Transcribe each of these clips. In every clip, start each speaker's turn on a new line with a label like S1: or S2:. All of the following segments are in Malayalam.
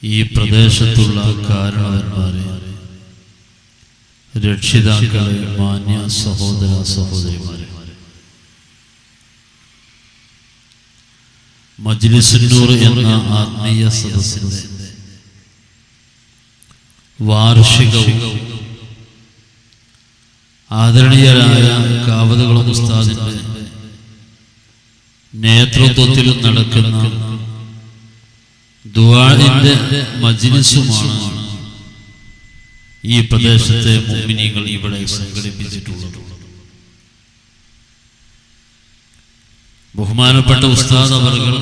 S1: ഈ പ്രദേശത്തുള്ള കാരണവന്മാരെ, രക്ഷിതാക്കളെ, മാന്യ സഹോദര സഹോദരിമാരെ, മജ്ലിസുൻ നൂർ എന്ന ആത്മീയ സദസ്സിന്റെ വാർഷികവും ആദരണീയരായ കാവതുകുളം ഉസ്താദിന്റെ നേതൃത്വത്തിൽ നടക്കുന്ന ദുആഇന്റെ മജ്ലിസുമാണ് ഈ പ്രദേശത്തെ മുഅ്മിനീങ്ങൾ ഇവിടെ സംഘടിപ്പിച്ചിട്ടുള്ളത്. ബഹുമാനപ്പെട്ട ഉസ്താദ് അവർകൾ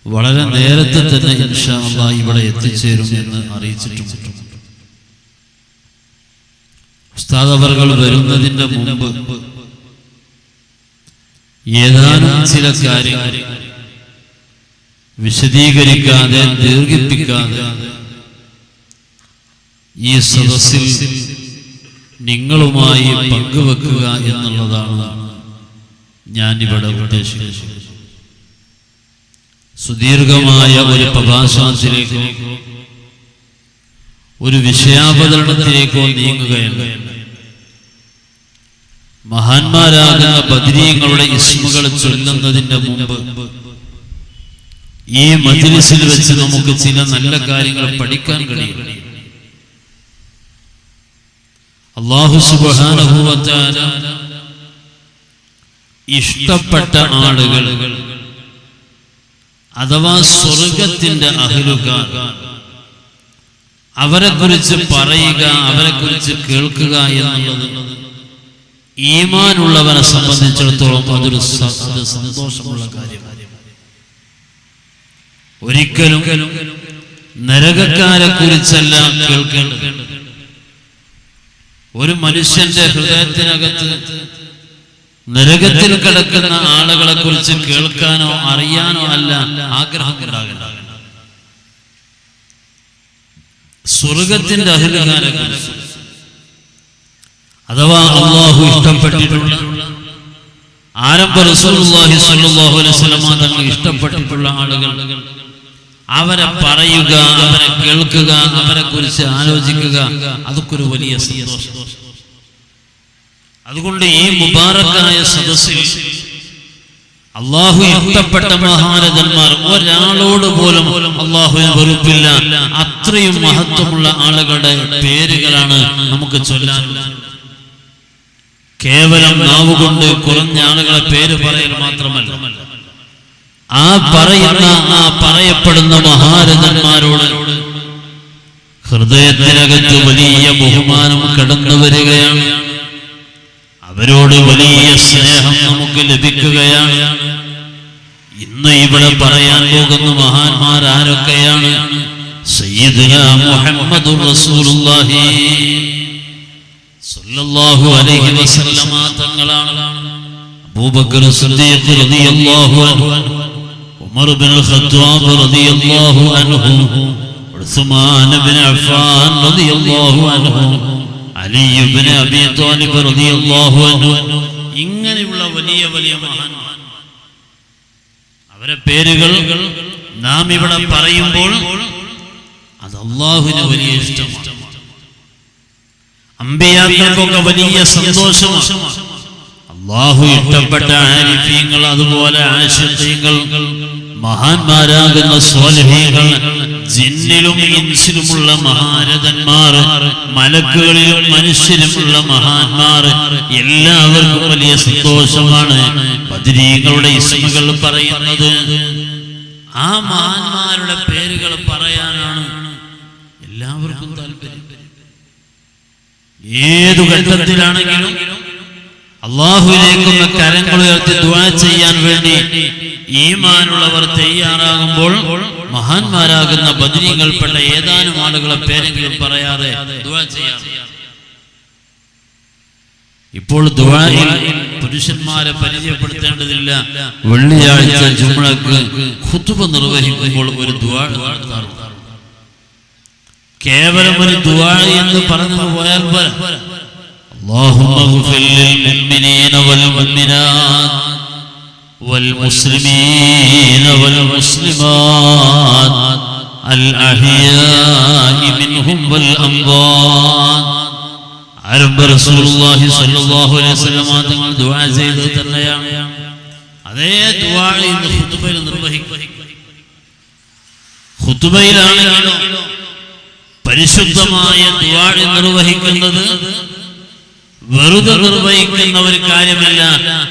S1: വളരെ നേരത്തെ തന്നെ ഇൻഷാ അല്ലാഹ് ഇവിടെ എത്തിച്ചേരും എന്ന് അറിയിച്ചിട്ടുണ്ട്. ഉസ്താദ് അവർകൾ വരുന്നതിന്റെ മുമ്പ് ഏതാനും ചില കാര്യങ്ങൾ വിശദീകരിക്കാതെ ദീർഘിപ്പിക്കാതെ ഈ സദസ്സിൽ നിങ്ങളുമായി പങ്കുവെക്കുക എന്നുള്ളതാണ് ഞാനിവിടെ ഉദ്ദേശിക്കുന്നത്. സുദീർഘമായ ഒരു പ്രഭാഷണത്തിലേക്കോ ഒരു വിഷയാവതരണത്തിലേക്കോ നീങ്ങുകയല്ല. മഹാന്മാരാകുന്ന ബദരീങ്ങളുടെ ഇസ്മുകൾ ചൊല്ലുന്നതിന്റെ മുമ്പ് ഈ മജ്ലിസിൽ വെച്ച് നമുക്ക് ചില നല്ല കാര്യങ്ങൾ പഠിക്കാൻ കഴിയും. അല്ലാഹു സുബ്ഹാനഹു വ തആല ഇഷ്ടപ്പെട്ട ആളുകൾ അഥവാ സ്വർഗത്തിന്റെ അഹ്ലുകാർ, അവരെ കുറിച്ച് പറയുക, അവരെ കുറിച്ച് കേൾക്കുക എന്നുള്ളത് ഈമാനുള്ളവനെ സംബന്ധിച്ചിടത്തോളം അതൊരു സന്തോഷമുള്ള കാര്യമാണ്. ഒരിക്കലും നരകക്കാരെ കുറിച്ചല്ല കേൾക്കേണ്ടത്. ഒരു മനുഷ്യന്റെ ഹൃദയത്തിനകത്ത് നരകത്തിൽ കിടക്കുന്ന ആളുകളെ കുറിച്ച് കേൾക്കാനോ അറിയാനോ അല്ല ആഗ്രഹം ഉണ്ടാകേണ്ടത്. സ്വർഗത്തിന്റെ അഹ്ലുകാരെ കുറിച്ച് അഥവാ അല്ലാഹു ഇഷ്ടപ്പെട്ടിട്ടുള്ള, ആരംഭ റസൂലുള്ളാഹി സ്വല്ലല്ലാഹു അലൈഹി വസല്ലം തങ്ങൾ ഇഷ്ടപ്പെട്ടിട്ടുള്ള ആളുകൾ, അവരെ പറയുക, അവരെ കേൾക്കുക, അവരെ കുറിച്ച് ആലോചിക്കുക, അതൊക്കെ ഒരു വലിയ സന്തോഷം. അതുകൊണ്ട് ഈ മുബാറക്കായ സദസ്സിൽ അല്ലാഹു ഇഷ്ടപ്പെട്ട മഹാരഥന്മാർ ഒരാളോട് പോലും അല്ലാഹുവിന് വെറുപ്പില്ല. അത്രയും മഹത്വമുള്ള ആളുകളുടെ പേരുകളാണ് നമുക്ക് ചൊല്ലാനുള്ളത്. കേവലം നാവുകൊണ്ട് കുറഞ്ഞ ആളുകളെ പേര് പറയൽ മാത്രമല്ല, ആ പറയപ്പെടുന്ന മഹാരഥന്മാരോട് ഹൃദയത്തിനകത്ത് വലിയ ബഹുമാനം കടന്നു വരികയാണ്. അവരോട് വലിയ സ്നേഹം നമുക്ക് ലഭിക്കുകയാണ്. ഇന്ന് ഇവിടെ പറയാൻ പോകുന്ന മഹാന്മാർ ആരൊക്കെയാണ്? സയ്യിദുനാ മുഹമ്മദുർ റസൂലുള്ളാഹി സ്വല്ലല്ലാഹു അലൈഹി വസല്ലമ തങ്ങളാണ്. അബൂബക്കർ സിദ്ദീഖ് റളിയല്ലാഹു അൻഹു, ഉമർ ഇബ്നുൽ ഖത്താബ് റളിയല്ലാഹു അൻഹു, ഉസ്മാൻ ഇബ്നു അഫ്ഫാൻ റളിയല്ലാഹു അൻഹു, അലി ഇബ്നു അബീ ത്വാലിബ് റളിയല്ലാഹു അൻഹു, ഇങ്ങനെയുള്ള വലിയ വലിയ മഹാന്മാർ, അവരെ പേരുകൾ നാം ഇവിടെ പറയുമ്പോൾ അത് അല്ലാഹുവിന് വലിയ ഇഷ്ടമാണ്. അമ്പിയാക്കൾക്കൊക്കെ വലിയ സന്തോഷമാണ്. അല്ലാഹു ഇഷ്ടപ്പെട്ട ആരിഫീങ്ങൾ, അതുപോലെ ആശിഖീങ്ങൾ, മഹാന്മാരാകുന്ന സ്വാലിഹീങ്ങൾ, ജിന്നിലും ഇൻസിലുമുള്ള മഹാരഥന്മാർ, മലക്കുകളിലും മനുഷ്യരിലുമുള്ള മഹാന്മാർ, എല്ലാവർക്കും വലിയ സന്തോഷമാണ് ബദരീങ്ങളുടെ ഇസ്മുകൾ പറയുന്നത്. ആ മഹാന്മാരുടെ പേരുകൾ പറയാനാണ് എല്ലാവർക്കും താല്പര്യം. ഏതു ഘട്ടത്തിലാണെങ്കിലും അല്ലാഹുവിലേക്കൊന്ന് കരങ്ങൾ ഉയർത്തി ദുആ ചെയ്യാൻ വേണ്ടി ഈമാനുള്ളവർ തയ്യാറാകുമ്പോൾ മഹാന്മാരാകുന്ന ബദരീങ്ങൾപ്പെട്ട ഏതാനും ആളുകളെ പേരെങ്കിലും പറയാതെ ദുആ ചെയ്യാം. ഇപ്പോൾ ദുആയിൽ പുരുഷന്മാരെ പരിചയപ്പെടുത്തേണ്ടതില്ല. വെള്ളിയാഴ്ച ജുമുഅക്ക് ഖുതുബ നിർവഹിക്കുമ്പോൾ ഒരു ദുആ നടത്താറുണ്ട്. കേവലം ഒരു ദുആ എന്ന് പറഞ്ഞു പോയാൽ പോരാ. اللهم اغفر للمؤمنين والمؤمنات والمسلمين والمسلمات الأحياء منهم والأموات. ആരംഭ റസൂലുള്ളാഹി സ്വല്ലല്ലാഹു അലൈഹി വസല്ലം തങ്ങൾ ദുആ ചെയ്തത് തന്നെയാണ്. അതേ ദുആ ഇന്ന് ഖുതുബയിൽ നിർവഹിക്കും. ഖുതുബയിലാണെങ്കിലും പരിശുദ്ധമായ ദുആ നിർവഹിക്കുന്നത് വെറുതെ നിർവഹിക്കുന്ന ഒരു കാര്യമല്ല.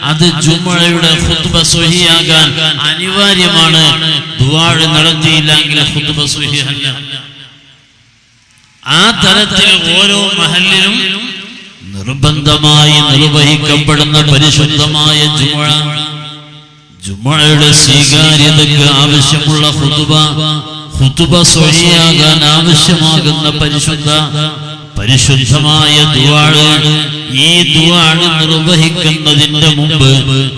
S1: അത് ജുമുഅയുടെ ഖുതുബ സ്വഹീഹാകാൻ അനിവാര്യമാണ്. ദുആ നടത്തിയില്ലെങ്കിൽ ഖുതുബ സ്വഹീഹല്ല. ആ തരത്തിൽ ഓരോ മഹല്ലിലും നിർബന്ധമായി നിർവഹിക്കപ്പെടുന്ന പരിശുദ്ധമായ ജുമുഅയുടെ സ്വീകാര്യതയ്ക്ക് ആവശ്യമുള്ള ഖുതുബ സ്വഹീഹാകാൻ ആവശ്യമാകുന്ന പരിശുദ്ധമായ ദുആ. ഈ ദുആ നിർവഹിക്കുന്നതിന്റെ മുമ്പ്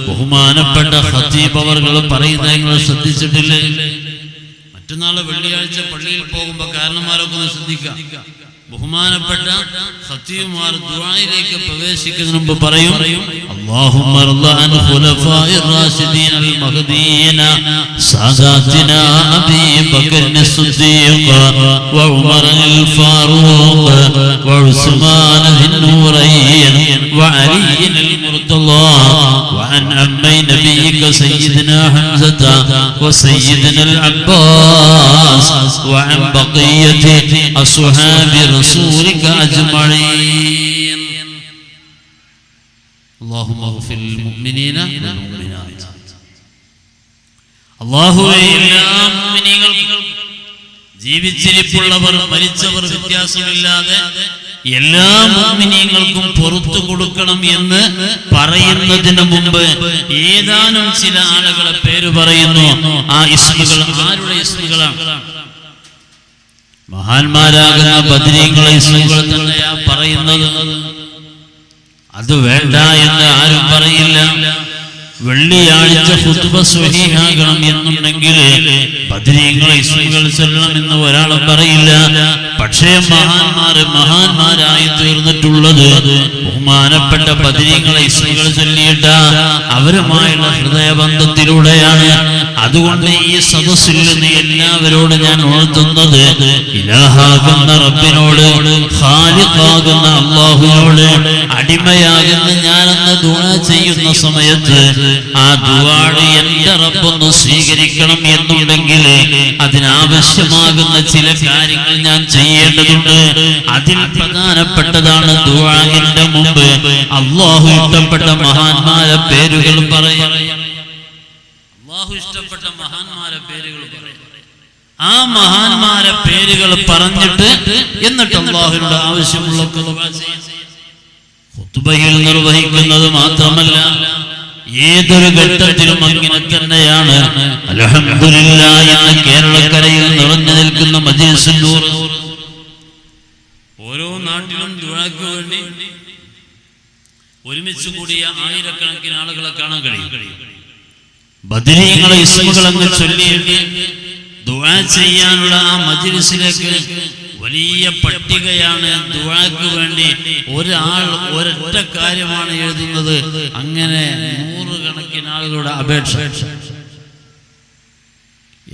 S1: ബഹുമാനപ്പെട്ട ഖതീബ് അവർകൾ പറയുന്നത് നിങ്ങൾ ശ്രദ്ധിച്ചിട്ടില്ലേ? മറ്റന്നാൾ വെള്ളിയാഴ്ച പള്ളിയിൽ പോകുമ്പോൾ കാരണന്മാരൊക്കെ ഒന്ന് ശ്രദ്ധിക്കാം. ബഹുമാനപ്പെട്ട ഖതീബുമാർ ദുആയിലേക്ക് പ്രവേശിക്കുന്നതിന് മുമ്പ് പറയും, അല്ലാഹുമ്മ റള അൻ ഖുലഫാഇർ റാഷിദീൻ അൽ മഹ്ദിയീന സാദാതിനാ അബീ ബക്കർ സിദ്ദീഖ് വ ഉമർ അൽ ഫാറൂഖ് വ ഉസ്മാൻ ദിൻ നൂറൈൻ വ അലി അൽ മുർത്തളാ വ അൻ അമ്മൈ നബിയിക സയ്യിദനാ ഹംസത വ സയ്യിദനാ അൽ അബ്ബാസ് വ അൻ ബഖിയതി അസ്ഹാബി رسولك أجمعين اللهم اغفر للمؤمنين والمؤمنات. അല്ലാഹുവേ എല്ലാ മുഅ്മിനീങ്ങൾക്കും ജീവിച്ചിരിപ്പുള്ളവർ മരിച്ചവർ വ്യത്യാസമില്ലാതെ എല്ലാ മുഅ്മിനീങ്ങൾക്കും പുറത്തു കൊടുക്കണം എന്ന് പറയുന്നതിന് മുമ്പ് ഏതാനും ചില ആളുകളെ പേര് പറയുന്നു. ആ ഇസ്മുകൾ ആരുടെ ഇസ്മുകളാണ്? മഹാന്മാരാകുന്ന ബദരീങ്ങളെ ഇസ്മുകൾ തന്നെയാ പറയുന്നത്. അത് വേണ്ട എന്ന് ആരും പറയില്ല. വെള്ളിയാഴ്ച ഖുതുബ സ്വഹീഹാകണം എന്നുണ്ടെങ്കിൽ ബദരീങ്ങളെ ഇസ്മുകൾ ചൊല്ലണം എന്ന് ഒരാളും പറയില്ല. പക്ഷേ മഹാന്മാരായി തീർന്നിട്ടുള്ളത് ബഹുമാനപ്പെട്ട ബദരീങ്ങളെ ഇസ്മുകൾ ചൊല്ലിയിട്ട അവരുമായുള്ള ഹൃദയബന്ധത്തിലൂടെയാണ്. അതുകൊണ്ട് ഈ സദസ്സിൽ നിന്ന് എല്ലാവരോടും ഞാൻ ഉണർത്തുന്നത്, ഇലാഹാകുന്ന റബ്ബിനോട്, ഖാലിഖാകുന്ന അല്ലാഹുവിനോട് അടിമയാകുന്ന ഞാനെന്ന് ദുആ ചെയ്യുന്ന സമയത്ത് ആ ദുആ എന്റെ റബ്ബൊന്ന് സ്വീകരിക്കണം എന്നുണ്ടെങ്കിൽ അതിനാവശ്യമാകുന്ന ചില കാര്യങ്ങൾ ഞാൻ ചെയ്യേണ്ടതുണ്ട്. അതിൽ പ്രധാനപ്പെട്ടതാണ് ദുആഇന്റെ മുമ്പ് അല്ലാഹു ഇഷ്ടപ്പെട്ട മഹാന്മാരെ പേരുകൾ പറയാം. അല്ലാഹു ഇഷ്ടപ്പെട്ട മഹാന്മാരെ പേരുകൾ പറയാം. ആ മഹാന്മാരെ പേരുകൾ പറഞ്ഞിട്ട് എന്നിട്ട് അല്ലാഹുവിനോട് ആവശ്യമുള്ള ഖുതുബയിൽ നിർവഹിക്കുന്നത് മാത്രമല്ല, ഏതൊരു ഘട്ടത്തിലും അങ്ങനെ തന്നെയാണ്. അൽഹംദുലില്ലാഹ് എന്ന് കേരളക്കരയിൽ നിറഞ്ഞു നിൽക്കുന്ന മജ്‌ലിസുൻ നൂർ. ഓരോ നാട്ടിലും ദുആക്ക് വേണ്ടി ഒരുമിച്ച് കൂടിയ ആയിരക്കണക്കിന് ആളുകളെ കാണാൻ കഴിയും. ബദരീങ്ങളെ ഇസ്മുകൾ അങ്ങ് ചൊല്ലിയിട്ട് ദുആ ചെയ്യാനുള്ള ആ മജ്‌ലിസിലേക്ക് വലിയ പട്ടികയാണ്. ദുആക്ക് വേണ്ടി ഒരാൾ ഒരൊറ്റ കാര്യമാണ് എഴുതുന്നത്. അങ്ങനെ നൂറുകണക്കിന് ആളുകളുടെ അപേക്ഷ.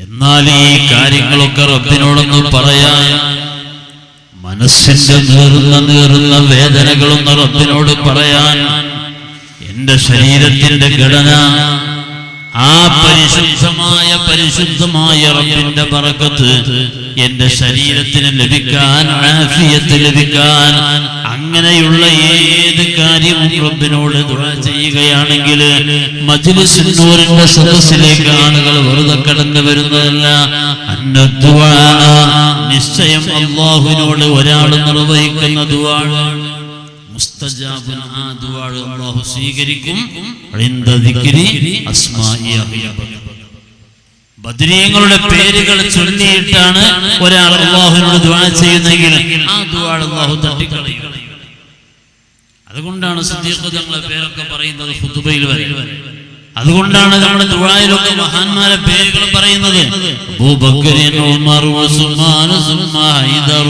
S1: എന്നാൽ ഈ കാര്യങ്ങളൊക്കെ റബ്ബിനോടൊന്ന് പറയാൻ മനസ്സിന്റെ നീറുന്ന വേദനകളൊന്ന് റബ്ബിനോട് പറയാൻ, എന്റെ ശരീരത്തിന്റെ ഘടന ആ പരിശുദ്ധമായ റബ്ബിന്റെ ബറക്കത്ത് എന്റെ ശരീരത്തിന് ലഭിക്കാൻ, ആഫിയത്ത് ലഭിക്കാൻ, അങ്ങനെയുള്ള ഏത് കാര്യവും റബ്ബിനോട് ദുആ ചെയ്യുകയാണെങ്കിൽ മജ്‌ലിസുൻ നൂറിന്റെ സദസ്സിലേക്ക് ആളുകൾ വെറുതെ കടന്നു വരുന്നതല്ല. അന്നദ്ദുആ, നിശ്ചയം അല്ലാഹുവിനോട് ഒരാൾ നിർവഹിക്കുന്ന ദുആ മുസ്തജാബുൻ, ആ ദുആ അല്ലാഹു സ്വീകരിക്കും. ഇൻദ ദിക്രി അസ്മാഇ. ബദരീങ്ങളുടെ പേരുകൾ ചൊല്ലിയിട്ടാണ് ഒരാൾ അല്ലാഹുവിനോട് ദുആ ചെയ്യുന്നതെങ്കിൽ ആ ദുആ അല്ലാഹു തട്ടിക്കളയും. അതുകൊണ്ടാണ് സിദ്ദീഖ് തങ്ങളുടെ പേരൊക്കെ പറയുന്നത് ഖുതുബയിൽ വരെ. അതുകൊണ്ടാണ് നമ്മുടെ ദുആയിലൊക്കെ മഹാന്മാരെ പേരുകൾ പറയുന്നത്. അബൂബക്കർ, ഉമർ, ഉസ്മാൻ, ഹൈദർ,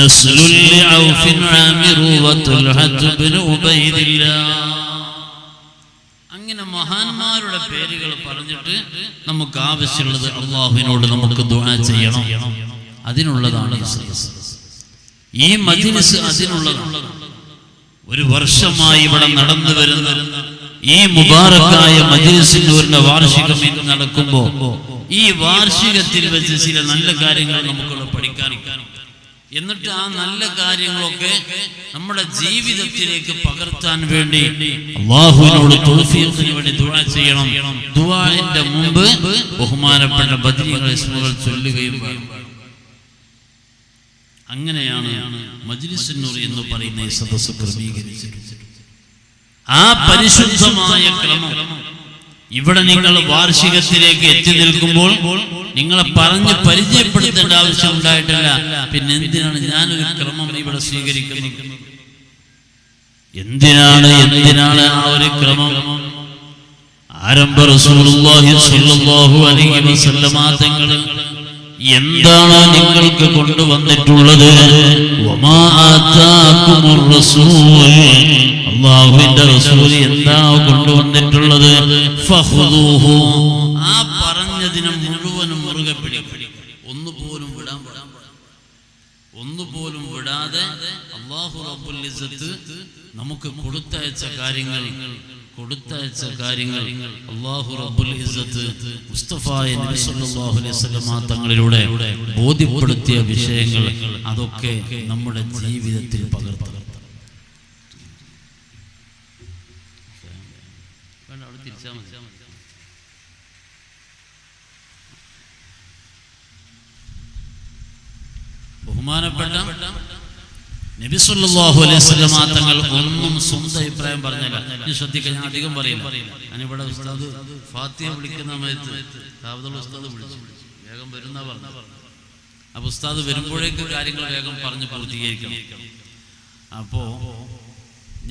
S1: നസ്ലുൽ ഔഫ്, ആമിർ, വതുൽഹ ഇബ്നു ഉബൈദില്ലാഹ്. അങ്ങനെ മഹാന്മാരുടെ പേരുകൾ പറഞ്ഞിട്ട് നമുക്ക് ആവശ്യമുള്ളത് അള്ളാഹുവിനോട് നമുക്ക് ദുആ ചെയ്യണം. അതിനുള്ളതാണ് ഈ മജ്‌ലിസ്, അതിനുള്ളതാണ്. ഒരു വർഷമായി ഇവിടെ നടന്നു വരുന്ന ഈ മുബാറക്കായ മജ്‌ലിസിന്റെ വാർഷികം ഇന്ന് നടക്കുമ്പോൾ ഈ വാർഷികത്തിൽ വെച്ച് ചില നല്ല കാര്യങ്ങൾ നമുക്കുള്ള പഠിക്കാനും, എന്നിട്ട് ആ നല്ല കാര്യങ്ങളൊക്കെ നമ്മുടെ ജീവിതത്തിലേക്ക് പകർത്താൻ വേണ്ടി അല്ലാഹുവിനോട് തൗഫീഖിന് വേണ്ടി ദുആ ചെയ്യണം. ദുആഇന്റെ മുമ്പ് ബഹുമാനപ്പെട്ട ബദരീങ്ങളെ ഇസ്മുകൾ ചൊല്ലുകയും വേണം. അങ്ങനെയാണ് മജ്‌ലിസുൻ നൂർ എന്ന് പറയുന്ന ഈ സദസ്സ് ക്രമീകരിച്ചിട്ടുള്ളത്. ആ പരിശുദ്ധമായ ക്രമം ഇവിടെ നിങ്ങൾ വാർഷികത്തിലേക്ക് എത്തി നിൽക്കുമ്പോൾ നിങ്ങളെ പറഞ്ഞ് പരിചയപ്പെടുത്തേണ്ട ആവശ്യം ഉണ്ടായിട്ടില്ല. പിന്നെ എന്തിനാണ് ഞാനൊരു ക്രമം ഇവിടെ സ്വീകരിക്കുന്നത്? എന്തിനാണ് ആ ഒരു ക്രമം? ആരംഭ റസൂലുള്ളാഹി സ്വല്ലല്ലാഹു അലൈഹി വസല്ലമ തങ്ങൾ എന്താണ് നിങ്ങൾക്ക് കൊണ്ടുവന്നിട്ടുള്ളത്? വമാ ആതാകുമുർ റസൂൽ, അല്ലാഹുവിന്റെ റസൂൽ എന്താ കൊണ്ടുവന്നിട്ടുള്ളത്? ഫഖുദൂഹു, ആ പറഞ്ഞതിനെ മുഴുവനും മുറുകെ പിടിക്കുക. ഒന്നുപോലും വിടാതെ അല്ലാഹു റബ്ബുൽ ഇസ്സത്ത് നമുക്ക് കൊടുത്തയച്ച കാര്യങ്ങൾ അല്ലാഹു റബ്ബുൽ ഇസ്സത്ത് മുസ്തഫായ നബി സല്ലല്ലാഹു അലൈഹി വസല്ലം തങ്ങളിലൂടെ ബോധ്യപ്പെടുത്തിയ വിഷയങ്ങൾ, അതൊക്കെ നമ്മുടെ ജീവിതത്തിൽ പകർത്തുക. ബഹുമാനപ്പെട്ട നബി സല്ലല്ലാഹു അലൈഹി വസല്ലം തങ്ങൾ ഒന്നും സ്വന്തം അഭിപ്രായം പറഞ്ഞില്ല. നീ ശ്രദ്ധിക്കുക, ഞാൻ അധികം പറയില്ല. ഞാനിവിടെ ഉസ്താദ് ഫാത്തിഹ വിളിക്കുന്ന സമയത്ത് ദാവൂദ് ഉസ്താദ് വിളിച്ചു, വേഗം വരുന്ന പറഞ്ഞു. അപ്പൊ ഉസ്താദ് വരുമ്പോഴേക്ക് കാര്യങ്ങൾ വേഗം പറഞ്ഞ് പൂർത്തീകരിക്കണം. അപ്പോ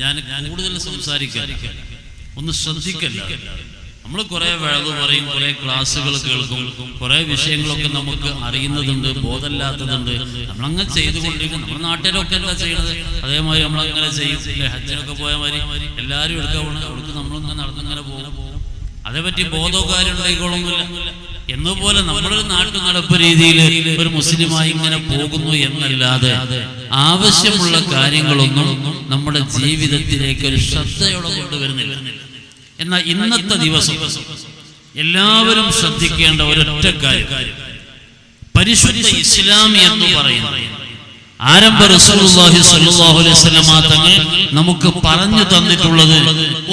S1: ഞാൻ കൂടുതൽ സംസാരിക്കാൻ ഒന്ന് ശ്രദ്ധിക്കല്ല. നമ്മൾ കുറെ വഴത് പറയും, കുറെ ക്ലാസ്സുകൾ കേൾക്കും, കുറെ വിഷയങ്ങളൊക്കെ നമുക്ക് അറിയുന്നതുണ്ട്, ബോധമില്ലാത്തതുണ്ട്. നമ്മളങ്ങനെ ചെയ്തുകൊണ്ടിരിക്കും. നമ്മുടെ നാട്ടിലൊക്കെ എന്താ ചെയ്യുന്നത് അതേമാതിരി നമ്മളങ്ങനെ ചെയ്യും. ഹജ്ജിനൊക്കെ പോയ മാതിരി എല്ലാവരും എടുക്കാൻ പോകണം, അവർക്ക് നമ്മളിങ്ങനെ നടന്നിങ്ങനെ പോകും. അതേപറ്റി ബോധക്കാരും ഉണ്ടായിക്കോളൊന്നുമില്ല. എന്നപോലെ നമ്മളൊരു നാട്ടു നടപ്പ് രീതിയിൽ ഒരു മുസ്ലിമായി ഇങ്ങനെ പോകുന്നു എന്നല്ലാതെ ആവശ്യമുള്ള കാര്യങ്ങളൊന്നും നമ്മുടെ ജീവിതത്തിലേക്ക് ഒരു ശ്രദ്ധയോടെ കൊണ്ടുവരുന്നില്ല. എന്നാൽ ഇന്നത്തെ ദിവസം എല്ലാവരും ശ്രദ്ധിക്കേണ്ട ഒരൊറ്റ കാര്യം, പരിശുദ്ധ ഇസ്ലാം എന്ന് പറയുന്നത് ആരംഭ റസൂലുള്ളാഹി സ്വല്ലല്ലാഹു അലൈഹി വസല്ലം തങ്ങൾ നമുക്ക് പറഞ്ഞു തന്നിട്ടുള്ളത്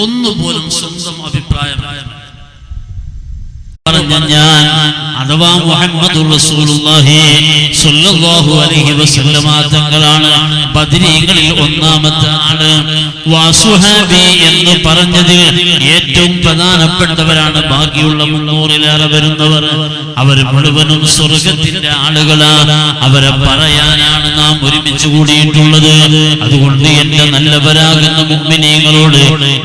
S1: ഒന്നുപോലും സ്വന്തം അഭിപ്രായം ഞാൻ അഥവാ മുഹമ്മദുർ റസൂലുള്ളാഹി സ്വല്ലല്ലാഹു അലൈഹി വസല്ലം തങ്ങളാണ് ബദരീങ്ങളിൽ ഒന്നാമത്തെ ആള്. വസുഹാബി എന്ന് പറഞ്ഞതിൽ ഏറ്റവും പ്രധാനപ്പെട്ടവരാണ് ബാക്കിയുള്ള 300-ലേറെ വരുന്നവർ. അവർ മുഴുവനും സ്വർഗത്തിന്റെ ആളുകളാണ്. അവരെ പറയാനാണ് നാം ഒരുമിച്ച് കൂടിയിട്ടുള്ളത്. അതുകൊണ്ട് എന്റെ നല്ലവരാകുന്ന മുഅ്മിനീങ്ങളോട്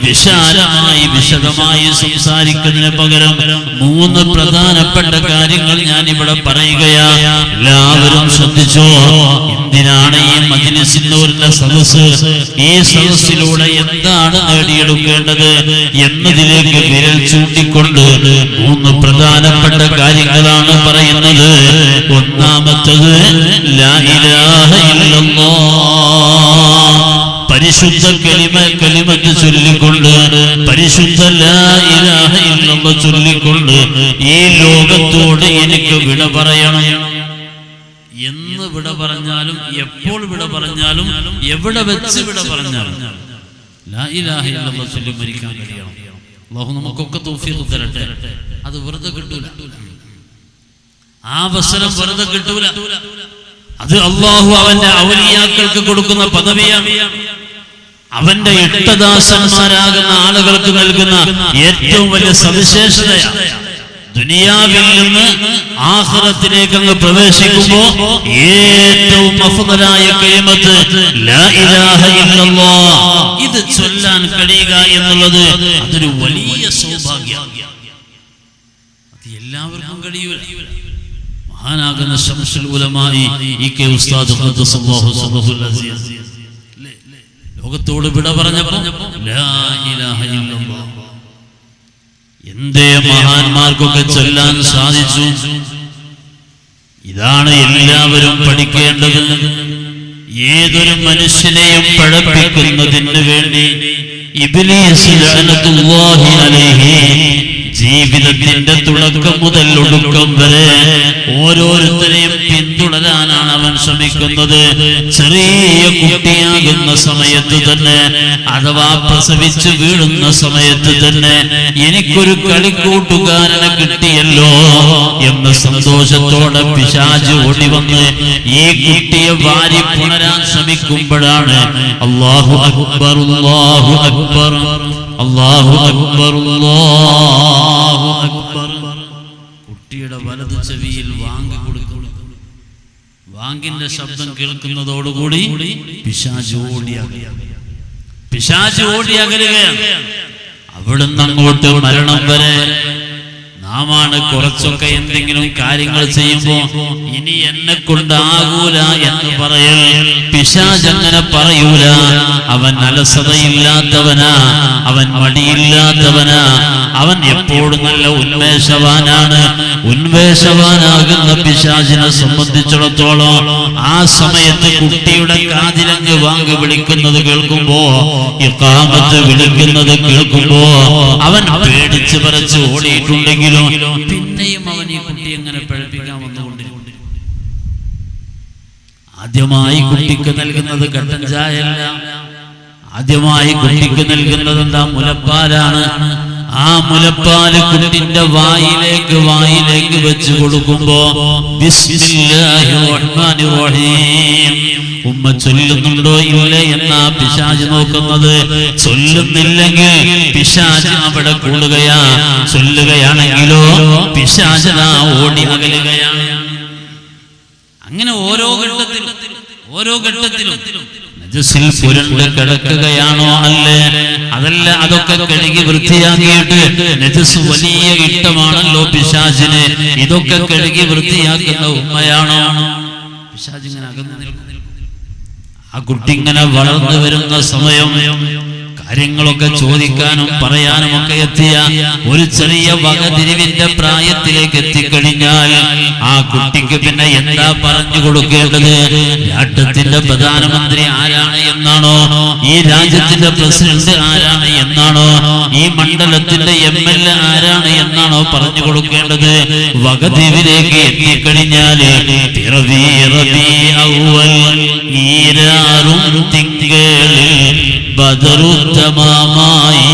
S1: വിശാലമായി വിശദമായി സംസാരിക്കുന്നതിന് പകരം 3 പ്രധാനപ്പെട്ട കാര്യങ്ങൾ ഞാൻ ഇവിടെ പറയുകയാ. എല്ലാവരും ശ്രദ്ധിച്ചോ. എന്തിനാണ് ഈ മജ്‌ലിസിന്റെ ഒരു സദസ്സ്? ഈ സദസ്സിലൂടെ എന്താണ് നേടിയെടുക്കേണ്ടത് എന്നതിലേക്ക് വിരൽ ചൂണ്ടിക്കൊണ്ട് 3 പ്രധാനപ്പെട്ട കാര്യങ്ങളാണ് പറയുന്നത്. ഒന്നാമത്തത് ലാ ഇലാഹ ഇല്ലല്ലാഹ്, പരിശുദ്ധ കലിമത്ത് ചൊല്ലിക്കൊണ്ട്, പരിശുദ്ധ ലാ ഇലാഹ ഇല്ലല്ലാഹ് ചൊല്ലിക്കൊണ്ട് ഈ ലോകത്തോട് എനിക്ക് വിട പറയണം. എന്ന് വിട പറഞ്ഞാലും, എപ്പോൾ വിട പറഞ്ഞാലും, എവിടെ വെച്ച് വിട പറഞ്ഞാലും ലാ ഇലാഹ ഇല്ലല്ലാഹ് ചൊല്ലി മരിക്കാൻ കഴിയണം. അല്ലാഹു നമുക്കൊക്കെ തൗഫീഖ് തരട്ടെ. അത് വെറുതെ കിട്ടൂല, ആ അവസരം വെറുതെ കിട്ടൂല. അത് അല്ലാഹു അവന്റെ ഔലിയാക്കൾക്ക് കൊടുക്കുന്ന പദവിയാണ്. അവന്റെ ഇഷ്ടദാസന്മാരാകുന്ന ആളുകൾക്ക് നൽകുന്ന ഏറ്റവും വലിയ സവിശേഷതയാണ്. ദുനിയാവിൽ നിന്ന് ആഖിറത്തിലേക്ക് അങ്ങ് പ്രവേശിക്കുമ്പോൾ ഏറ്റവും അഫ്ളലായ കലിമത്ത് ലാ ഇലാഹ ഇല്ലല്ലാഹ് ഇത് ചൊല്ലാൻ കഴിയുക എന്നുള്ളത് അതൊരു വലിയ സൗഭാഗ്യമാണ്. അത് എല്ലാവർക്കും കഴിയൂല. മഹാനാകുന്ന ശംസുൽ ഉലമായി ഇ.കെ. ഉസ്താദ് ഖദ്ദസല്ലാഹു സറഹുൽ അസീസ് ലോകത്തോട് വിട പറഞ്ഞപ്പോൾ ലാ ഇലാഹ ഇല്ലല്ലാഹ് എന്തേ മഹാന്മാർക്കൊക്കെ ചൊല്ലാൻ സാധിച്ചു? ഇതാണ് എല്ലാവരും പഠിക്കേണ്ടത്. ഏതൊരു മനുഷ്യനെയും പഴപ്പിക്കുന്നതിന് വേണ്ടി ഇബ്ലീസ് ലഅനത്തുല്ലാഹി അലൈഹി ജീവിതത്തിന്റെ തുടക്കം മുതൽ ഒടുക്കം വരെ ഓരോരുത്തരെയും പിന്തുടരാനാണ് അവൻ ശ്രമിക്കുന്നത്. ചെറിയ കുട്ടിയാകുന്ന സമയത്ത് തന്നെ, അഥവാ പ്രസവിച്ചു വീഴുന്ന സമയത്ത് തന്നെ എനിക്കൊരു കളിക്കൂട്ടുകാരനെ കിട്ടിയല്ലോ എന്ന സന്തോഷത്തോടെ പിശാച് ഓടിവന്ന് ഈ കുട്ടിയെ വാരി പുണരാൻ ശ്രമിക്കുമ്പോഴാണ് അല്ലാഹു അക്ബർ അല്ലാഹു അക്ബർ അല്ലാഹു അക്ബർ അല്ലാഹു അക്ബർ. കുട്ടിയുടെ വലതു ചെവിയിൽ വാങ്ക് കൊടുക്കുന്നു. വാങ്കിന്റെ ശബ്ദം കേൾക്കുന്നതോടുകൂടി പിശാച് ഓടി അകലുകയാണ്. അവിടുന്ന് അങ്ങോട്ട് മരണം വരെ നാമാണ് കുറച്ചൊക്കെ എന്തെങ്കിലും കാര്യങ്ങൾ ചെയ്യുമ്പോ ഇനി എന്നെ കൊണ്ടാകൂല എന്ന് പറയൽ. പിശാച് അങ്ങനെ പറയൂല. അവൻ അലസതയില്ലാത്തവനാ, അവൻ മടിയില്ലാത്തവനാ, അവൻ എപ്പോഴും നല്ല ഉന്മേഷവാനാണ്. ഉന്മേഷവാനാകുന്ന പിശാചിനെ സംബന്ധിച്ചിടത്തോളം ആ സമയത്ത് കുട്ടിയുടെ കാതിലങ്ങ് വാങ്ക് വിളിക്കുന്നത് കേൾക്കുമ്പോ, ഇഖാമത്ത് വിളിക്കുന്നത് കേൾക്കുമ്പോ അവൻ പേടിച്ച് പറച്ച് ഓടിയിട്ടുണ്ടെങ്കിലും പിന്നെയും അവൻ ഈ കുട്ടി എങ്ങനെ പഴപ്പിക്കാൻ വന്നുകൊണ്ടിരിക്കും. ആദ്യമായി കുട്ടിക്ക് നൽകുന്നത് കട്ടൻ ചായയല്ല. ആദ്യമായി കുട്ടിക്ക് നൽകുന്നത് എന്താ? മുലപ്പാലാണ്. ആ മുലപ്പാല് കുട്ടിന്റെ വായിലേക്ക് വെച്ച് കൊടുക്കുമ്പോ ബിസ്മില്ലാഹിർ റഹ്മാനിർ റഹീം ഉമ്മ ചൊല്ലുന്നുണ്ടോ ഇല്ലേ എന്നാ പിശാച് നോക്കുന്നത്. ചൊല്ലുന്നില്ലെങ്കിൽ പിശാച് അവിടെ കൂടുകയാ, ചൊല്ലുകയാണെങ്കിലോ പിശാചനാ ഓടി അകലുകയാണ്. അങ്ങനെ ഓരോ ഘട്ടത്തിലും നജസിൽ പുരണ്ട് കിടക്കുകയാണോ? അല്ലേ? അതല്ല, അതൊക്കെ കഴുകി വൃത്തിയാക്കിയിട്ട് നജസ് വലിയ ഇഷ്ടമാണല്ലോ പിശാചിന്. ഇതൊക്കെ കഴുകി വൃത്തിയാക്കുന്ന ഉമ്മയാണോ? പിശാച് ഇങ്ങനെ അകന്നു നിൽക്കുന്നു. ആ കുട്ടി ഇങ്ങനെ വളർന്നു വരുന്ന സമയം കാര്യങ്ങളൊക്കെ ചോദിക്കാനും പറയാനും ഒക്കെ എത്തിയ ഒരു ചെറിയ വകതിരിവിന്റെ പ്രായത്തിലേക്ക് എത്തിക്കഴിഞ്ഞാൽ ആ കുട്ടിക്ക് പിന്നെ എന്താ പറഞ്ഞു കൊടുക്കേണ്ടത്? രാഷ്ട്രത്തിന്റെ പ്രധാനമന്ത്രി ആരാണ് എന്നാണോ? ഈ രാജ്യത്തിന്റെ പ്രസിഡന്റ് ആരാണ് എന്നാണോ? ഈ മണ്ഡലത്തിന്റെ MLA ആരാണ് എന്നാണോ പറഞ്ഞു കൊടുക്കേണ്ടത്? വകതിരിവിലേക്ക് എത്തിക്കഴിഞ്ഞാല് തിങ്കളിൽ ബദറുത്തമമായി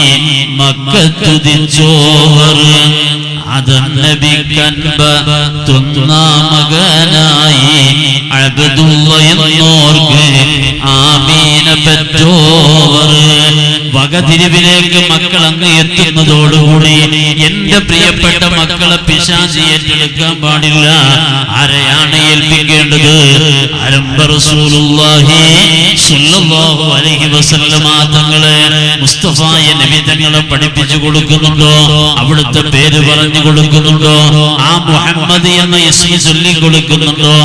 S1: മക്കത്തുദിച്ചോവർ അതന്നബിക്കൻപ തുന്ന മകനായി അബ്ദുള്ള എന്നോർക്ക് ആമീന പെറ്റോവർ. വകതിരിവിലേക്ക് മക്കൾ അങ്ങ് എത്തുന്നതോടുകൂടി എന്റെ പ്രിയപ്പെട്ട മക്കളെ പിശാച് ഏറ്റെടുക്കാൻ പാടില്ല. ആരെയാണ് ഏൽപ്പിക്കേണ്ടത്? ആരംഭ റസൂലുള്ളാഹി സ്വല്ലല്ലാഹു അലൈഹി വസല്ലമ തങ്ങളെ, മുസ്തഫായ നബി തങ്ങളെ പഠിപ്പിച്ചു കൊടുക്കുന്നുണ്ടോ? അവിടുത്തെ പേര് പറഞ്ഞു കൊടുക്കുന്നുണ്ടോ? ആ മുഹമ്മദ് എന്ന ഇസ്മ ചൊല്ലി കൊടുക്കുന്നുണ്ടോ?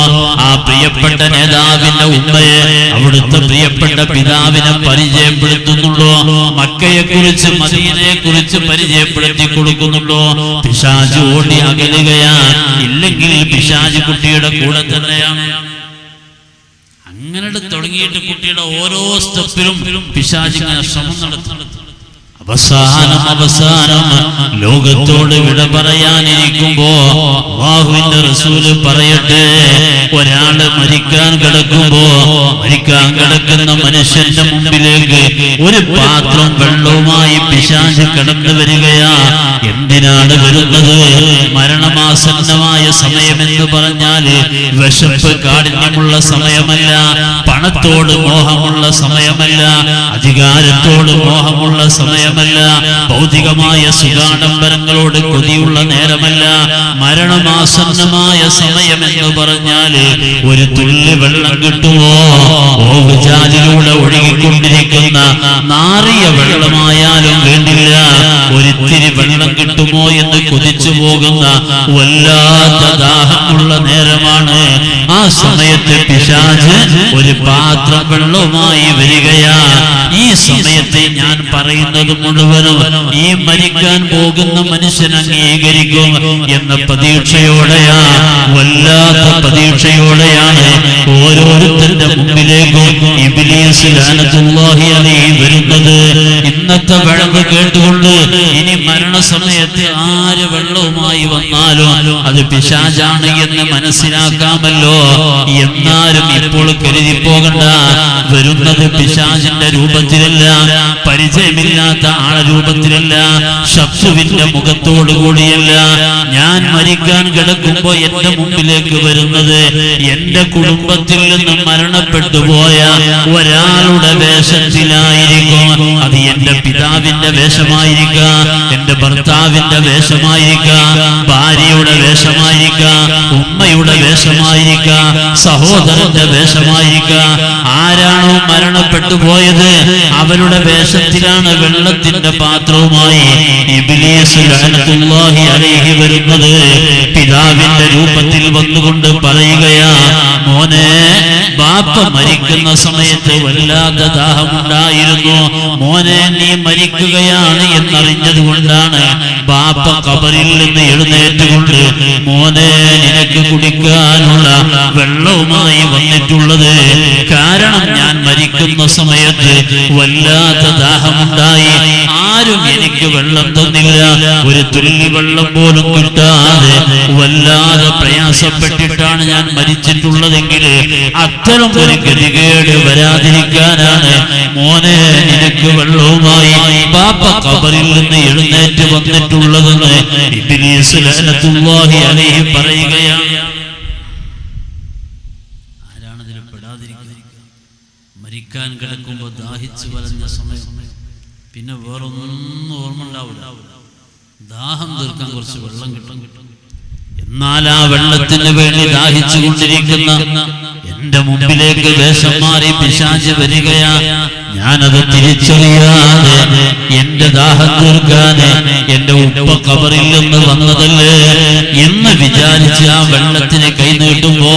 S1: ആ പ്രിയപ്പെട്ട നേതാവിന്റെ ഉമ്മയെ, അവിടുത്തെ പ്രിയപ്പെട്ട പിതാവിനെ പരിചയപ്പെടുത്തുന്നുണ്ടോ? മക്കയെ കുറിച്ച് മദീനയെ കുറിച്ച് പരിചയപ്പെടുത്തി കൊടുക്കുന്നുണ്ടോ? പിശാച് ഓടി അകലുകയാണ്. ഇല്ലെങ്കിൽ പിശാച് കുട്ടിയുടെ കൂടെ തന്നെയാണ്. അങ്ങനെ തുടങ്ങിയിട്ട് കുട്ടിയുടെ ഓരോ സ്റ്റെപ്പിലും പിശാച് ഇങ്ങനെ ശ്രമം നടത്തുന്നു. അവസാനം ലോകത്തോട് വിട പറയാനിരിക്കുമ്പോ അല്ലാഹുവിന്റെ റസൂല് പറയട്ടെ, ഒരാള് മരിക്കാൻ കിടക്കുന്ന മനുഷ്യന്റെ മുമ്പിലേക്ക് ഒരു പാത്രം വെള്ളവുമായി പിശാച് കടന്നു വരികയാ. എന്തിനാണ് വരുന്നത്? മരണമാസന്നമായ സമയമെന്ന് പറഞ്ഞാല് വിശപ്പ് കാഠിന്യമുള്ള സമയമല്ല, പണത്തോട് മോഹമുള്ള സമയമല്ല, അധികാരത്തോട് മോഹമുള്ള സമയമല്ല, ഭൗതികമായ സുഖാഡംബരങ്ങളോട് കൊതിയുള്ള നേരമല്ല. മരണമാസന്നമായ സമയമെന്ന് പറഞ്ഞാല് ഒരു തുള്ളി വെള്ളം കിട്ടുമോ? ഓവുചാലിലൂടെ ഒഴുകിക്കൊണ്ടിരിക്കുന്ന നാറിയ വെള്ളമായാലും വേണ്ടില്ല, ഒരിത്തിരി വെള്ളം കിട്ടുമോ എന്ന് കൊതിച്ചു പോകുന്ന വല്ലാത്ത ദാഹമുള്ള നേരമാണ്. ആ സമയത്ത് പിശാച് ഒരു പാത്രം വെള്ളവുമായി വരികയാ. ഈ സമയത്ത് ഞാൻ പറയുന്നത് മുഴുവനും ഈ മരിക്കാൻ പോകുന്ന മനുഷ്യൻ അംഗീകരിക്കും എന്ന പ്രതീക്ഷയോടെയാ, വല്ലാത്ത പ്രതീക്ഷയോടെയാണ് ഓരോരുത്തരുടെ മുമ്പിലേക്കും ഇബ്ലീസ് ലഅനത്തുല്ലാഹി അലൈഹി വരുന്നത്. ഇന്നത്തെ വഴക്ക് കേട്ടുകൊണ്ട് ഇനി മരണസമയത്ത് ആര് വെള്ളവുമായി വന്നാലും അത് പിശാചാണ് എന്ന് മനസ്സിലാക്കാമല്ലോ. എന്നാലും ഇപ്പോൾ കരുതി പോകണ്ട, വരുന്നത് പിശാചിന്റെ രൂപത്തിലല്ല, പരിചയമില്ലാത്ത ആളെ രൂപത്തിലല്ല, ശത്രുവിന്റെ മുഖത്തോടു കൂടിയല്ല. ഞാൻ മരിക്കാൻ കിടക്കുമ്പോ എന്റെ മുമ്പിലേക്ക് വരുന്നത് എന്റെ കുടുംബത്തിൽ നിന്ന് മരണപ്പെട്ടു പോയ ഒരാളുടെ വേഷത്തിലായിരിക്കും. അത് എന്റെ പിതാവിന്റെ വേഷമായിരിക്കാം, എന്റെ ഭർത്താവിന്റെ വേഷമായിരിക്കാം, ഭാര്യയുടെ വേഷമായിരിക്കാം, ഉമ്മയുടെ വേഷമായിരിക്കാം, സഹോദരന്റെ വേഷമായിരിക്കാം. ആരാണോ മരണപ്പെട്ടു പോയത് അവരുടെ വേഷത്തിലാണ് വെള്ളത്തിന്റെ പാത്രവുമായി ഇബ്ലീസ് ലഅനത്തുല്ലാഹി അലൈഹി വരുന്നത്. പിതാവിന്റെ രൂപത്തിൽ വന്നുകൊണ്ട് പറയുകയാ, മോനെ, ബാപ്പ മരിക്കുന്ന സമയത്ത് വല്ലാത്ത ദാഹമുണ്ടായിരുന്നു. മോനെ, നീ മരിക്കുകയാണ് എന്നറിഞ്ഞത് കൊണ്ടാണ് ബാപ്പ ഖബറിൽ നിന്ന് എഴുന്നേറ്റുകൊണ്ട് മോനെ നിനക്ക് കുടിക്കാനുള്ള വെള്ളവുമായി വന്നിട്ടുള്ളത്. കാരണം ഞാൻ മരിക്കുന്ന സമയത്ത് വല്ലാത്ത ദാഹമുണ്ടായി, ആരും എനിക്ക് വെള്ളം തന്നില്ല. ഒരു തുള്ളി വെള്ളം പോലും കിട്ടാതെ വല്ലാതെ പ്രയാസപ്പെട്ടിട്ടാണ് ഞാൻ മരിച്ചിട്ടുള്ളതെങ്കിൽ അത്തരം ഒരു ഗതികേട് വരാതിരിക്കാനാണ് മോനെ നിനക്ക് വെള്ളവുമായി ബാപ്പ ഖബറിൽ നിന്ന് എഴുന്നേറ്റ് വന്നിട്ടുള്ളതെന്ന് ഇബ്ലീസ് ലഅനത്തുല്ലാഹി അലൈഹി പറയുകയാണ്. ആരാണതിൽ പെടാതിരിക്കുക? മരിക്കാൻ കിടക്കുമ്പോൾ ദാഹിച്ചു വലഞ്ഞ സമയം പിന്നെ വേറൊന്നും ഓർമ്മ ഉണ്ടാവില്ല. ദാഹം തീർക്കാൻ കുറച്ച് വെള്ളം കിട്ടും. എന്നാൽ ആ വെള്ളത്തിന് വേണ്ടി ദാഹിച്ചു കൊണ്ടിരിക്കുന്ന എന്റെ മുമ്പിലേക്ക് വേഷം മാറി പിശാച് വരികയാ. ഞാനത് തിരിച്ചറിയാതെ എന്റെ ദാഹം തീർക്കാൻ എന്റെ ഉപ്പ ഖബറിൽ നിന്ന് വന്നതല്ലേ എന്ന് വിചാരിച്ച് ആ വെള്ളത്തിന് കൈ നീട്ടുമ്പോ,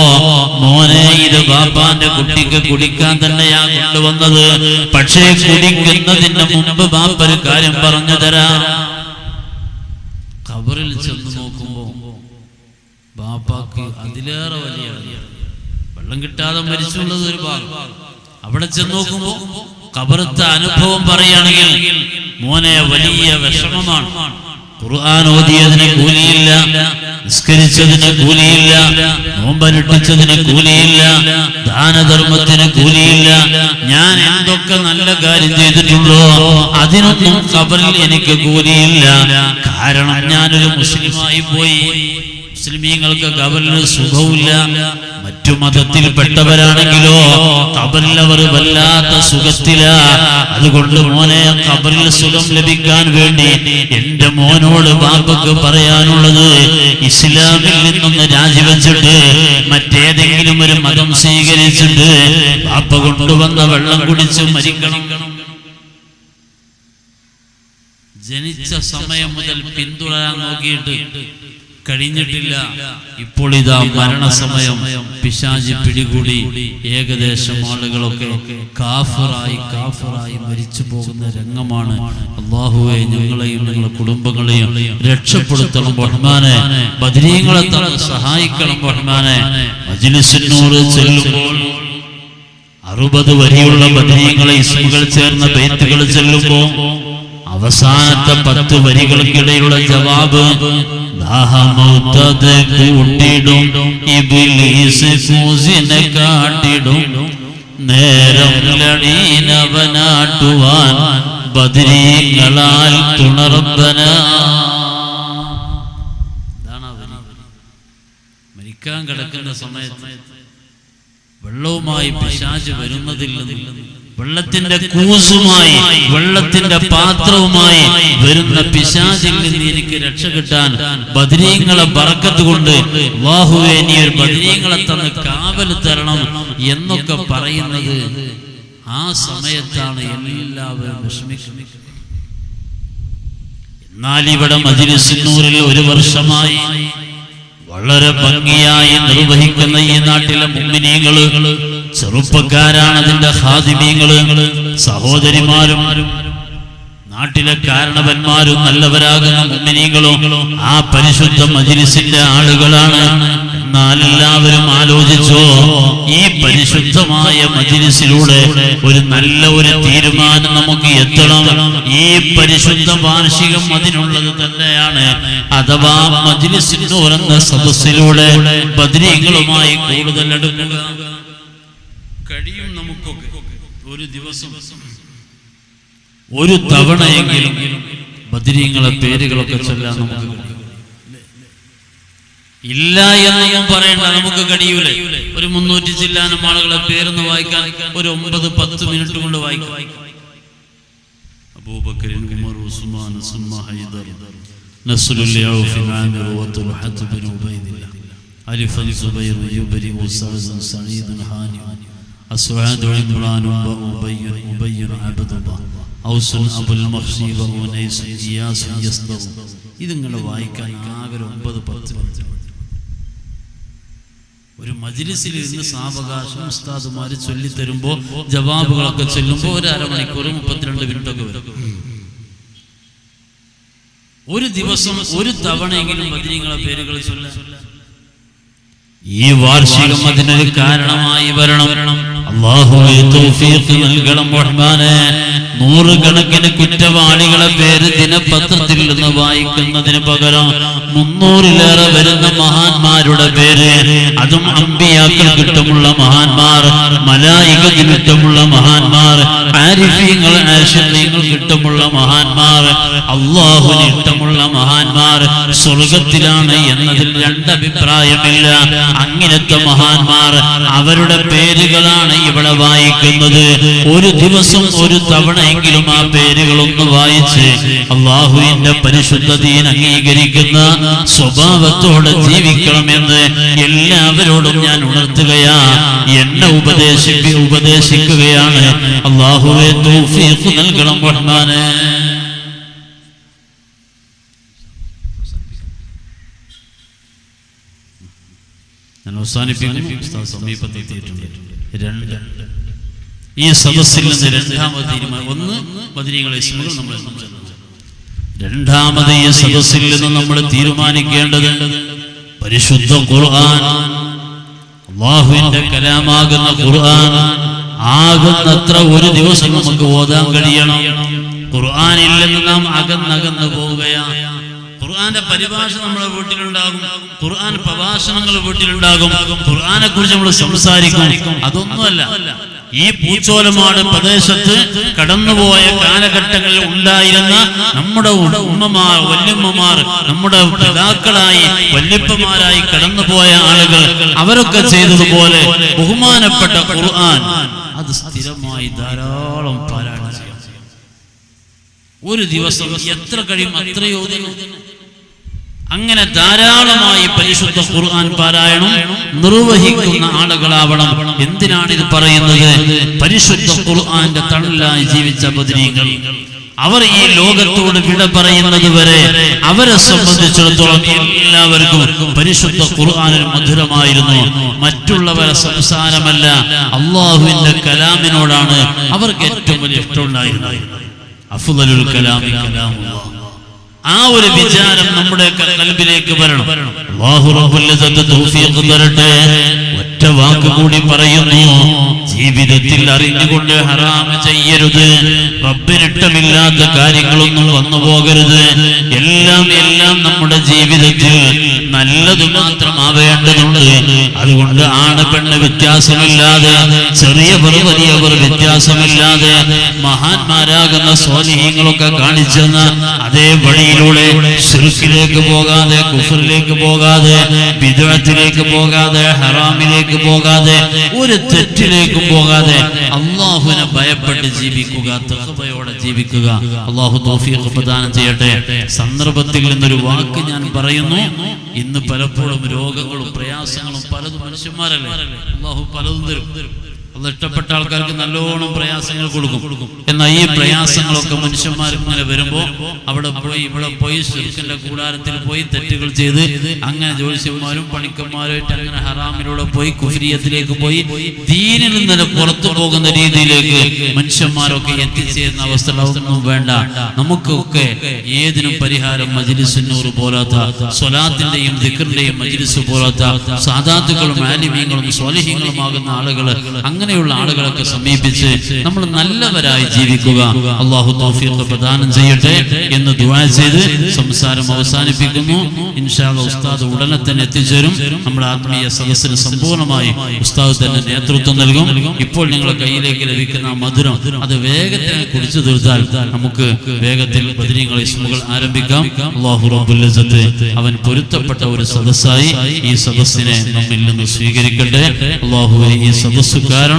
S1: മോനെ, ഇത് ബാപ്പാന്റെ കുട്ടിക്ക് കുടിക്കാൻ തന്നെയാ കൊണ്ടുവന്നത്. പക്ഷേ കുടിക്കുന്നതിന് മുമ്പ് ബാപ്പ ഒരു കാര്യം പറഞ്ഞു തരാം. ഖബറിൽ ചെന്ന് നോക്കുമ്പോ ബാപ്പാക്ക് അതിലേറെ വലിയ വെള്ളം കിട്ടാതെ മരിച്ചുള്ളത് ഒരു ഭാഗം. അവിടെ ചെന്ന് നോക്കുമ്പോ ഖബറത്തെ അനുഭവം പറയുകയാണെങ്കിൽ, മോനെ, വലിയ വിഷമമാണ്. ഖുർആൻ ഓതിയതിന് കൂലിയില്ല, നിസ്കരിച്ചതിന് കൂലിയില്ല, നോമ്പനുഷ്ഠിച്ചതിന് കൂലിയില്ല, ദാനധർമ്മത്തിന് കൂലിയില്ല. ഞാൻ എന്തൊക്കെ നല്ല കാര്യം ചെയ്തിട്ടുള്ളോ അതിനൊന്നും ഖബറിൽ എനിക്ക് കൂലിയില്ല. കാരണം ഞാനൊരു മുസ്ലിമായി പോയി. മുസ്ലിമീങ്ങൾക്ക് ഖബറിൽ സുഖമില്ല. മറ്റു മതത്തിൽപ്പെട്ടവരാണെങ്കിലോ ഖബറിൽ അവർ വല്ലാത്ത സുഖത്തിലാ. അതുകൊണ്ട് മോനെ, ഖബറിൽ സുഖം ലഭിക്കാൻ വേണ്ടി എന്റെ മോനോട് ബാപ്പക്ക് പറയാനുള്ളത്, ഇസ്ലാമിൽ നിന്നൊന്ന് രാജിവെച്ചിട്ട് മറ്റേതെങ്കിലും ഒരു മതം സ്വീകരിച്ചിട്ട് ബാപ്പ കൊണ്ടുവന്ന വെള്ളം കുടിച്ച് മരിക്കണം. ജനിച്ച സമയം മുതൽ പിന്തുടരാൻ നോക്കിയിട്ട് കഴിഞ്ഞിട്ടില്ല. ഇപ്പോൾ ഇതാ മരണസമയം പിശാച് പിടികൂടി ഏകദേശം ആളുകളൊക്കെ കാഫിറായി മരിച്ചു പോകുന്ന രംഗമാണ്. അല്ലാഹുവേ, ഞങ്ങളെയും ഞങ്ങളുടെ കുടുംബങ്ങളെയും രക്ഷപ്പെടുത്തണം റഹ്മാനെ. ബദരീങ്ങളെ തന്നെ സഹായിക്കണം റഹ്മാനെ. മജ്ലിസുൻ നൂർ ചെല്ലുമ്പോൾ 60 വരിയുള്ള ബദരീങ്ങളെ ഇസ്മുകൾ ചേർന്ന ബൈത്തുകൾ ചെല്ലുമ്പോൾ അവസാനത്തെ 10 വരികൾക്കിടയിലുള്ള ജവാബ്, ദാഹമൗത്തത് കൂട്ടിടും ഇബ്ലീസ് കൂസിനെ കാട്ടിടും, നേരം ലടീനവനാട്ടുവാൻ ബദരീങ്ങളാൽ തുണർബന. മരിക്കാൻ കിടക്കുന്ന സമയത്ത് വെള്ളവുമായി പിശാച് വരുന്നതില്ലെന്ന്, വെള്ളത്തിന്റെ കൂസുമായി വെള്ളത്തിന്റെ പാത്രവുമായി വരുന്ന പിശാചിൽ നിന്ന് എനിക്ക് രക്ഷ കിട്ടാൻ ബദരീങ്ങളെ ബറക്കത്ത് കൊണ്ട് അല്ലാഹുവേ നീ ഒരു ബദരീങ്ങളെ തന്ന് കാവൽ തരണം എന്നൊക്കെ പറയുന്നത് ആ സമയത്താണ് എല്ലാവരും വിഷമിക്കുന്നത്. എന്നാൽ ഇവിടെ മജ്ലിസുൻ നൂറിൽ 1 വർഷമായി വളരെ ഭംഗിയായി നിർവഹിക്കുന്ന ഈ നാട്ടിലെ മുഅ്മിനീങ്ങള്, ചെറുപ്പക്കാരാണ് അതിന്റെ ഖാദിമീങ്ങള്, സഹോദരിമാരും നാട്ടിലെ കാരണവന്മാരും നല്ലവരാകുന്ന മുഅ്മിനീങ്ങളും ആ പരിശുദ്ധ മജ്ലിസിന്റെ ആളുകളാണ്. എന്നാൽ എല്ലാവരും ആലോചിച്ചോ, ഈ പരിശുദ്ധമായ മജ്ലിസിലൂടെ ഒരു നല്ല ഒരു തീരുമാനം നമുക്ക് എത്തണം. ഈ പരിശുദ്ധ വാർഷികം അതിനുള്ളത് തന്നെയാണ്. അഥവാ മജ്ലിസിന്നൂർ എന്ന സദസ്സിലൂടെ ബദരീങ്ങളുമായി കൂടുതൽ അടുക്കുക കഴിയും. നമുക്കൊക്കെ ഒരു ദിവസം ഒരു തവണയെങ്കിലും ബദരീങ്ങളെ പേരുകളൊക്കെ ചൊല്ലാൻ നമുക്ക് കഴിയും. ഇല്ല എന്നൊന്നും പറയണ്ട, നമുക്ക് കഴിയൂലേ. ഒരു 300 ചില്ലാനം ആളുകളെ പേരൊന്ന് വായിക്കാൻ ഒരു 9-10 മിനിറ്റ് കൊണ്ട് വായിക്കാം. അബൂബക്കർ, ഉമർ, ഉസ്മാൻ, സുമ്മ ഹൈദർ, നസ്റുൽ യൗഫ്, ആമിർ, വതുൽഹത്ത് ബിൻ ഉബൈദില്ലാഹ്, അലിഫൻ, സുബൈർ, യുബരി, ഉസാദ്, സഈദ്, ഹാനി, അസ്വാദ്, ഇമ്രാൻ, ഉബയ്യ, അബ്ദുല്ലാഹ്, ഔസുൻ, അബുൽ മഖ്സി, ഉനൈസ്, ഇയാസ്, യസ്ദർ. ഇതിങ്ങനെ വായിക്കാൻ ആകെ 9-10 മിനിറ്റ്. ഒരു മജ്ലിസിൽ ഇരുന്ന് സാവകാശം ഉസ്താദുമാര് ചൊല്ലിത്തരുമ്പോ ജവാബുകളൊക്കെ ചൊല്ലുമ്പോ ഒരു അരമണിക്കൂർ 32 മിനിറ്റ് ഒക്കെ വരും. ഒരു ദിവസം ഒരു തവണയെങ്കിലും ബദരീങ്ങളെ പേരുകൾ ചൊല്ലാൻ ഈ വാർഷികം അതിനൊരു കാരണമായി വരണം. അല്ലാഹുവേ തൗഫീഖ് നൽകണം റഹ്മാനേ. 100 കണക്കിന് കുറ്റവാളികളെ പേര് ദിനപത്രത്തിൽ നിന്ന് വായിക്കുന്നതിന് പകരം 300-ലേറെ വരുന്ന മഹാന്മാരുടെ പേര്, അതും അമ്പിയാക്കൾ കിട്ടുമുള്ള മഹാന്മാർ, മലായികക്ക് കിട്ടുമുള്ള മഹാന്മാർ, ആരിഫീങ്ങൾ, ആശിഖീങ്ങൾ കിട്ടുമുള്ള മഹാന്മാർ, അല്ലാഹുവിന് ഇഷ്ടമുള്ള മഹാന്മാർ സ്വർഗത്തിലാണ് എന്നതിൽ 2 അഭിപ്രായമില്ല. അങ്ങനത്തെ മഹാന്മാർ, അവരുടെ പേരുകളാണ് ഇവിടെ വായിക്കുന്നത്. ഒരു ദിവസം ഒരു തവണയെങ്കിലും ആ പേരുകളൊന്ന് വായിച്ച് അല്ലാഹുവിന്റെ പരിശുദ്ധ ദീൻ അംഗീകരിക്കുന്ന സ്വഭാവത്തോടെ ജീവിക്കണമെന്ന് എല്ലാവരോടും ഞാൻ ഉണർത്തുകയാ, എന്നെ ഉപദേശിക്കുകയാണ്. അല്ലാഹുവേ തൗഫീഖ് നൽകണം റഹ്മാനേ. ഞാൻ അവസാനിപ്പിക്കുന്നു. സമീപത്തെത്തിയിട്ടുണ്ട്. 2 ഈ സദസ്സിൽ നിന്ന് 2ാമത് തീരുമാനം. 1 ബദരീങ്ങളെ ഇസ്മുകൾ നമ്മൾ സംസാരിച്ചു. 2ാമത് ഈ സദസ്സിൽ നിന്ന് നമ്മൾ തീരുമാനിക്കേണ്ടത് പരിശുദ്ധ ഖുർആൻ, അല്ലാഹുവിന്റെ കലാമാകുന്ന ഖുർആൻ ആകുന്നത്ര ഒരു ദിവസം നമുക്ക് ഓതാൻ കഴിയണം. ഖുർആനിൽ നിന്ന് നാം അകന്നകന്ന് പോവുകയാണ്. ഖുർആന്റെ പരിഭാഷ നമ്മുടെ വീട്ടിലുണ്ടാകും, ഖുർആൻ പ്രഭാഷണങ്ങൾ വീട്ടിലുണ്ടാകും, ഖുർആനെ കുറിച്ച് നമ്മൾ സംസാരിക്കും. അതൊന്നുമല്ല. ഈ പൂച്ചോലമാട് പ്രദേശത്ത് കടന്നുപോയ കാലഘട്ടങ്ങളിൽ ഉണ്ടായിരുന്ന നമ്മുടെ ഉമ്മമാർ, വല്യമ്മമാർ, നമ്മുടെ പിതാക്കളായി വല്യപ്പമാരായി കടന്നുപോയ ആളുകൾ, അവരൊക്കെ ചെയ്തതുപോലെ ബഹുമാനപ്പെട്ട ഖുർആൻ അത് സ്ഥിരമായി ധാരാളം പാരായണം ചെയ്യണം. ഒരു ദിവസം എത്ര കഴിയും അത്രയോ അങ്ങനെ ധാരാളമായി പരിശുദ്ധ ഖുർആൻ പാരായണം നിർവഹിക്കുന്ന ആളുകളാവണം. എന്തിനാണ് ഇത് പറയുന്നത്? പരിശുദ്ധ ഖുർആന്റെ തണലായി ജീവിച്ച ബദരീങ്ങൾ, അവർ ഈ ലോകത്തോട് വിട പറയുന്നത് വരെ അവരെ സംബന്ധിച്ചിടത്തോളം എല്ലാവർക്കും പരിശുദ്ധ ഖുർആനിൽ മധുരമായിരുന്നു. മറ്റുള്ളവരെ സംസാരമല്ല, അല്ലാഹുവിന്റെ കലാമിനോടാണ് അവർക്ക് ഏറ്റവും വലിയ ഇഷ്ടമുണ്ടായിരുന്നത്. അഫ്ളലുൽ കലാമി കലാമുല്ലാഹ്. ആ ഒരു വിചാരം നമ്മുടെ ഖൽബിലേക്ക് വരണം. അല്ലാഹു റബ്ബുൽ ഇസ്സത്ത് തൗഫീഖ് തരട്ടെ. ഒറ്റ വാക്ക് കൂടി പറയുന്നു, ജീവിതത്തിൽ അറിഞ്ഞുകൊണ്ട് ഹറാം ചെയ്യരുത്. റബ്ബിനിഷ്ടമില്ലാത്ത കാര്യങ്ങളൊന്നും വന്നു പോകരുത്. എല്ലാം നമ്മുടെ ജീവിതത്തിൽ നല്ലത് മാത്രമാവേണ്ടതുണ്ട്. അതുകൊണ്ട് ആണ് പെണ്ണ് വ്യത്യാസമില്ലാതെ, ചെറിയവർ വലിയവർ വ്യത്യാസമില്ലാതെ മഹാന്മാരാകുന്ന സ്വാലിഹീങ്ങളൊക്കെ കാണിച്ചെന്ന അതേ വഴിയിലൂടെ ശിർക്കിലേക്ക് പോകാതെ, കുഫറിലേക്ക് പോകാതെ, ബിദ്അത്തിലേക്ക് പോകാതെ, ഹറാമിലേക്ക് പോകാതെ, ഒരു തെറ്റിലേക്കും പോകാതെ അല്ലാഹുവിനെ ഭയപ്പെട്ട് ജീവിക്കുക, തഖ്വയോടെ ജീവിക്കുക. അല്ലാഹു തൗഫീഖ് പ്രദാനം ചെയ്യട്ടെ. സന്ദർഭത്തിൽ നിന്നൊരു വാക്ക് ഞാൻ പറയുന്നു. ഇന്ന് പലപ്പോഴും രോഗങ്ങളും പ്രയാസങ്ങളും പലതും മനുഷ്യന്മാരല്ലേ, അല്ലാഹു പലതും തരും. അള്ളാഹ് ഇഷ്ടപ്പെട്ട ആൾക്കാർക്ക് നല്ലോണം പ്രയാസങ്ങൾ കൊടുക്കും. എന്നാൽ ഈ പ്രയാസങ്ങളൊക്കെ മനുഷ്യന്മാർക്ക് ഇങ്ങനെ വരുമ്പോ അവിടെ പോയി ഇവിടെ പോയി ശിർക്കിന്റെ കൂടാരത്തിൽ പോയി തെറ്റുകൾ ചെയ്ത് അങ്ങനെ ജ്യോത്സ്യന്മാരും പണിക്കന്മാരുമായിട്ട് അങ്ങനെ ഹറാമിലൂടെ പോയി കുഫ്രിയത്തിലേക്ക് പോയി ദീനിൽ നിന്ന് പുറത്തു പോകുന്ന രീതിയിലേക്ക് മനുഷ്യന്മാരൊക്കെ എത്തിച്ചേരുന്ന അവസ്ഥ ഒന്നും വേണ്ട. നമുക്കൊക്കെ ഏതിനും പരിഹാരം മജ്ലിസുൻ നൂർ പോലാത്ത സ്വലാത്തിന്റെയും ദിക്റിന്റെയും മജ്ലിസ് പോലാത്ത സാദാത്തുക്കളും ആലിമീങ്ങളും സ്വാലിഹീങ്ങളുമാകുന്ന ആളുകൾ, അങ്ങനെയുള്ള ആളുകളൊക്കെ സമീപിച്ച് നമ്മൾ നല്ലവരായി ജീവിക്കുക. അല്ലാഹു തൗഫീഖ് പ്രദാനം ചെയ്യട്ടെ എന്ന് ദുആ ചെയ്ത് സംസാരം അവസാനിപ്പിക്കുന്നു. ഇൻഷാ അല്ലാഹ് ഉസ്താദ് ഉടനെ തന്നെ എത്തിച്ചേരും. നമ്മുടെ ആത്മീയ സദസ്സിന് സമ്പൂർണ്ണമായി ഉസ്താദ് തന്നെ നേതൃത്വം നൽകും. ഇപ്പോൾ നിങ്ങളുടെ കയ്യിലേക്ക് ലഭിക്കുന്ന മധുരം അത് വേഗത്തിൽ കുടിച്ചു തീർത്താൽ നമുക്ക് വേഗത്തിൽ ബദരീങ്ങൾ ഇസ്മുകൾ ആരംഭിക്കാം. അല്ലാഹു റബ്ബുൽ ഇസ്സത്ത് അവൻ പൊരുത്തപ്പെട്ട ഒരു സദസ്സായി ഈ സദസ്സിനെ നമ്മിൽ നിന്ന് സ്വീകരിക്കട്ടെ. അല്ലാഹുവേ, ഈ സദസ്സ് കാരണം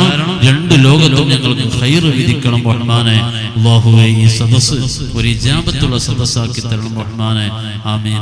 S1: രണ്ട് ലോകത്തും ഞങ്ങൾക്ക് ഖൈർ വിധിക്കണം റഹ്മാനെ. അല്ലാഹുവേ, ഈ സദസ്സ് ഒരു ഇജാബത്തുള്ള സദസ്സാക്കി തരണം റഹ്മാനെ. ആമീൻ.